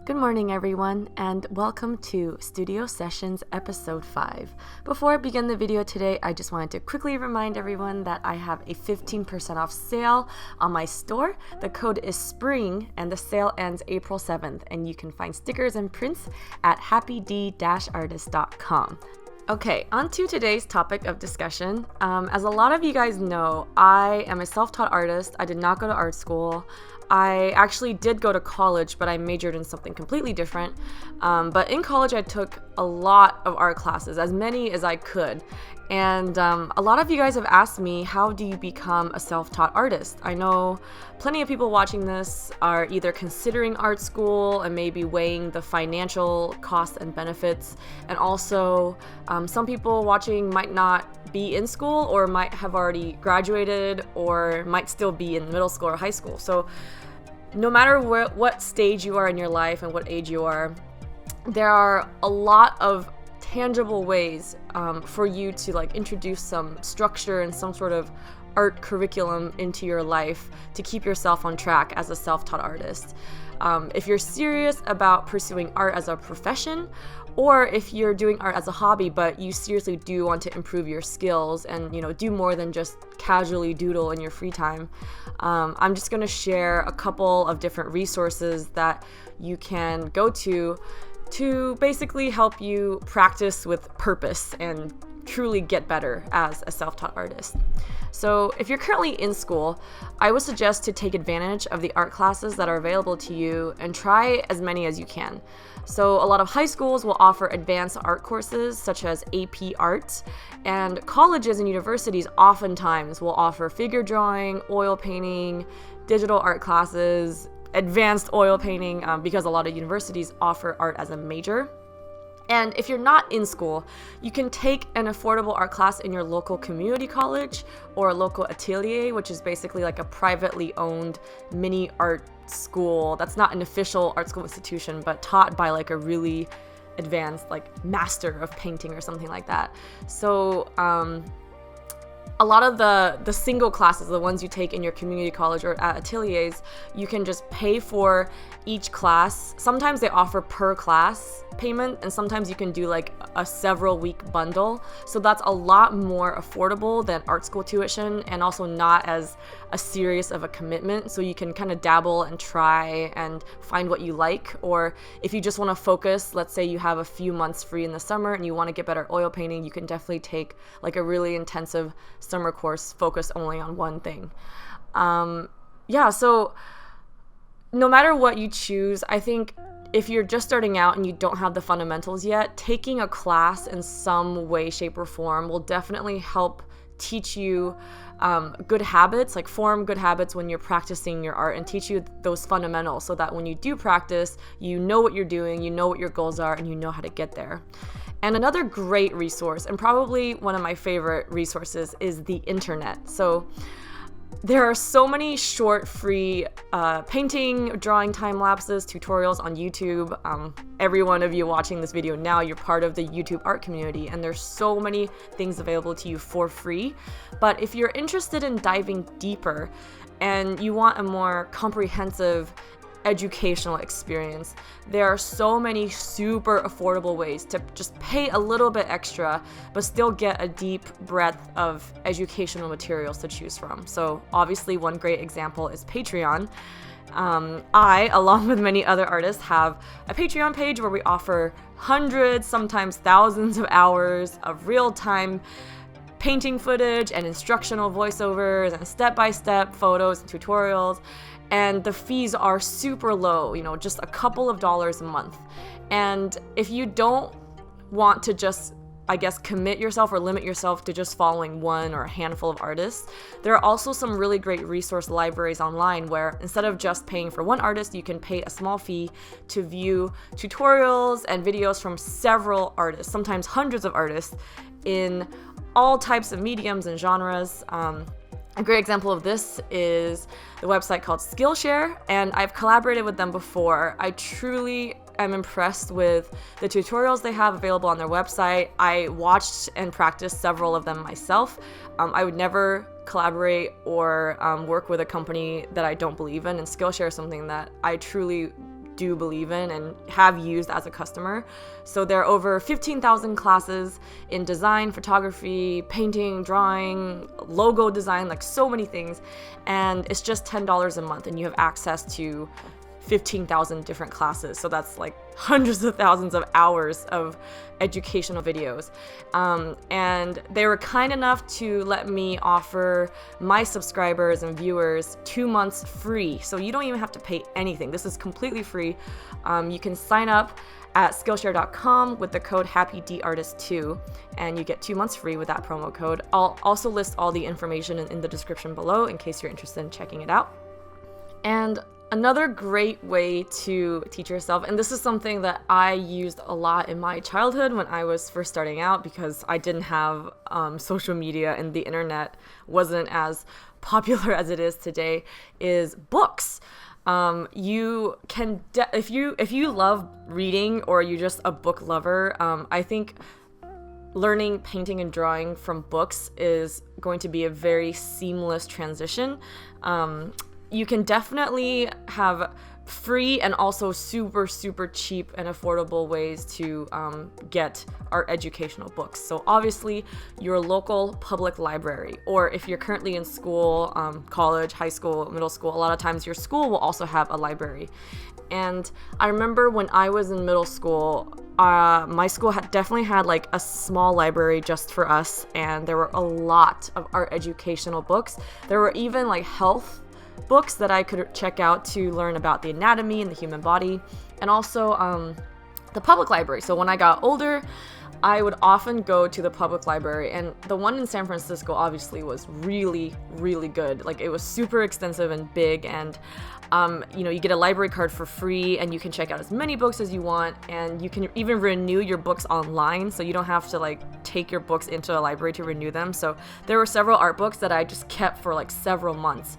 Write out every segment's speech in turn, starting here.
Good morning, everyone, and welcome to Studio Sessions Episode 5. Before I begin the video today, I just wanted to quickly remind everyone that I have a 15% off sale on my store. The code is SPRING, and the sale ends April 7th, and you can find stickers and prints at happyd-artist.com. Okay, on to today's topic of discussion. As a lot of you guys know, I am a self-taught artist. I did not go to art school. I actually did go to college, but I majored in something completely different. But in college, I took a lot of art classes, as many as I could. And a lot of you guys have asked me, how do you become a self-taught artist? I know plenty of people watching this are either considering art school and maybe weighing the financial costs and benefits. And also, some people watching might not be in school or might have already graduated or might still be in middle school or high school. So no matter what stage you are in your life and what age you are, there are a lot of tangible ways for you to introduce some structure and some sort of art curriculum into your life to keep yourself on track as a self-taught artist. If you're serious about pursuing art as a profession, or if you're doing art as a hobby, but you seriously do want to improve your skills and do more than just casually doodle in your free time, I'm just going to share a couple of different resources that you can go to basically help you practice with purpose and truly get better as a self-taught artist. So if you're currently in school, I would suggest to take advantage of the art classes that are available to you and try as many as you can. So a lot of high schools will offer advanced art courses such as AP Art, and colleges and universities oftentimes will offer figure drawing, oil painting, digital art classes, advanced oil painting, because a lot of universities offer art as a major. And if you're not in school, you can take an affordable art class in your local community college or a local atelier, which is basically like a privately owned mini art school that's not an official art school institution, but taught by a really advanced master of painting or something like that. So a lot of the single classes, the ones you take in your community college or at ateliers, you can just pay for each class. Sometimes they offer per class payment, and sometimes you can do a several week bundle. So that's a lot more affordable than art school tuition, and also not as a serious of a commitment. So you can kind of dabble and try and find what you like. Or if you just want to focus, let's say you have a few months free in the summer and you want to get better at oil painting, you can definitely take a really intensive summer course focused only on one thing. So no matter what you choose, I think if you're just starting out and you don't have the fundamentals yet, taking a class in some way, shape, or form will definitely help teach you good habits, form good habits when you're practicing your art, and teach you those fundamentals so that when you do practice, you know what you're doing, you know what your goals are, and you know how to get there. And another great resource, and probably one of my favorite resources, is the internet. So there are so many short, free painting, drawing time lapses, tutorials on YouTube. Every one of you watching this video now, you're part of the YouTube art community, and there's so many things available to you for free. But if you're interested in diving deeper and you want a more comprehensive educational experience, there are so many super affordable ways to just pay a little bit extra but still get a deep breadth of educational materials to choose from. So obviously one great example is Patreon. I, along with many other artists, have a Patreon page where we offer hundreds, sometimes thousands of hours of real-time painting footage and instructional voiceovers and step-by-step photos and tutorials. And the fees are super low, just a couple of dollars a month. And if you don't want to just, commit yourself or limit yourself to just following one or a handful of artists, there are also some really great resource libraries online where instead of just paying for one artist, you can pay a small fee to view tutorials and videos from several artists, sometimes hundreds of artists, in all types of mediums and genres. A great example of this is the website called Skillshare, and I've collaborated with them before. I truly am impressed with the tutorials they have available on their website. I watched and practiced several of them myself. I would never collaborate or work with a company that I don't believe in, and Skillshare is something that I truly do believe in and have used as a customer. So there are over 15,000 classes in design, photography, painting, drawing, logo design, like so many things. And it's just $10 a month and you have access to 15,000 different classes. So that's like hundreds of thousands of hours of educational videos. And they were kind enough to let me offer my subscribers and viewers 2 months free. So you don't even have to pay anything. This is completely free. You can sign up at Skillshare.com with the code HappyDArtist2 and you get 2 months free with that promo code. I'll also list all the information in the description below in case you're interested in checking it out. And another great way to teach yourself, and this is something that I used a lot in my childhood when I was first starting out because I didn't have social media and the internet wasn't as popular as it is today, is books. You can, if you love reading or you're just a book lover, I think learning painting and drawing from books is going to be a very seamless transition. You can definitely have free and also super cheap and affordable ways to get art educational books. So obviously your local public library, or if you're currently in school, college, high school, middle school, a lot of times your school will also have a library. And I remember when I was in middle school, my school definitely had like a small library just for us, and there were a lot of art educational books. There were even like health books that I could check out to learn about the anatomy and the human body, and also the public library. So when I got older, I would often go to the public library, and the one in San Francisco obviously was really good. Like it was super extensive and big, and you get a library card for free and you can check out as many books as you want, and you can even renew your books online, so you don't have to like take your books into a library to renew them. So there were several art books that I just kept for like several months.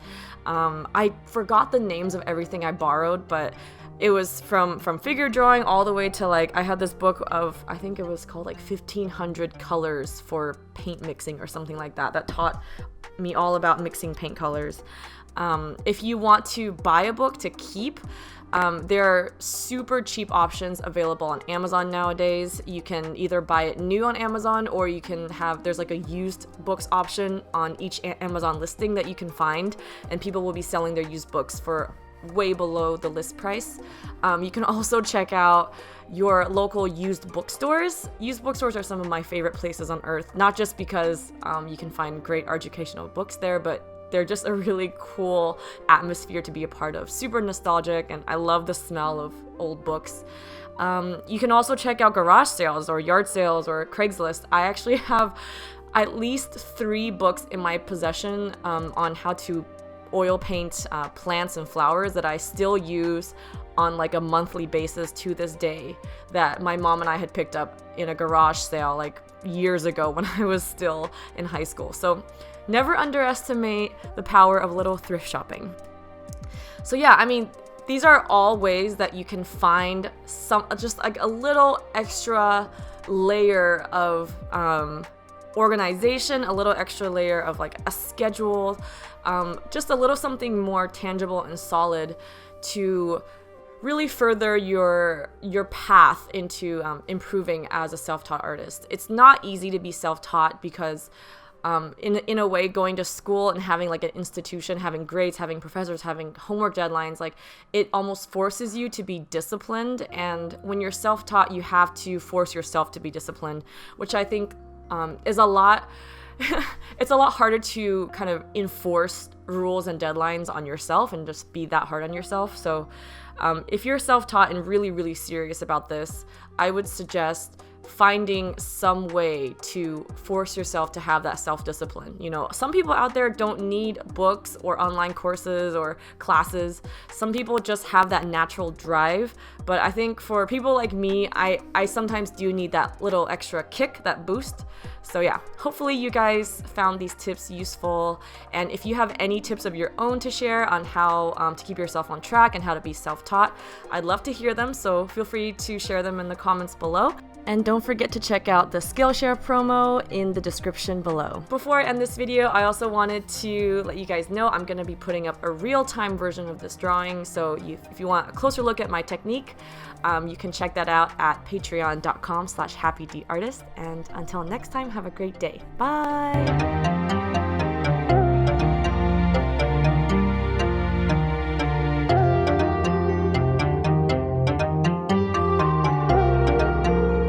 I forgot the names of everything I borrowed, but it was from figure drawing all the way to like, I had this book of, I think it was called like 1500 colors for paint mixing or something like that, that taught me all about mixing paint colors. If you want to buy a book to keep, there are super cheap options available on Amazon nowadays. You can either buy it new on Amazon, or you can there's like a used books option on each Amazon listing that you can find, and people will be selling their used books for way below the list price. You can also check out your local used bookstores. Used bookstores are some of my favorite places on earth, not just because you can find great educational books there, but they're just a really cool atmosphere to be a part of. Super nostalgic, and I love the smell of old books. You can also check out garage sales or yard sales or Craigslist. I actually have at least 3 books in my possession on how to oil paint plants and flowers that I still use on like a monthly basis to this day, that my mom and I had picked up in a garage sale like years ago when I was still in high school. So never underestimate the power of little thrift shopping. So yeah, I mean, these are all ways that you can find just like a little extra layer of organization, a little extra layer of like a schedule, just a little something more tangible and solid to really further your path into improving as a self-taught artist. It's not easy to be self-taught because in a way, going to school and having like an institution, having grades, having professors, having homework deadlines, like it almost forces you to be disciplined. And when you're self-taught, you have to force yourself to be disciplined, which I think is a lot it's a lot harder to kind of enforce rules and deadlines on yourself and just be that hard on yourself. So if you're self-taught and really serious about this, I would suggest finding some way to force yourself to have that self-discipline. Some people out there don't need books or online courses or classes. Some people just have that natural drive. But I think for people like me, I sometimes do need that little extra kick, that boost. So yeah, hopefully you guys found these tips useful. And if you have any tips of your own to share on how to keep yourself on track and how to be self-taught, I'd love to hear them. So feel free to share them in the comments below. And don't forget to check out the Skillshare promo in the description below. Before I end this video, I also wanted to let you guys know I'm going to be putting up a real-time version of this drawing, so if you want a closer look at my technique, you can check that out at patreon.com/happydartist. And until next time, have a great day. Bye!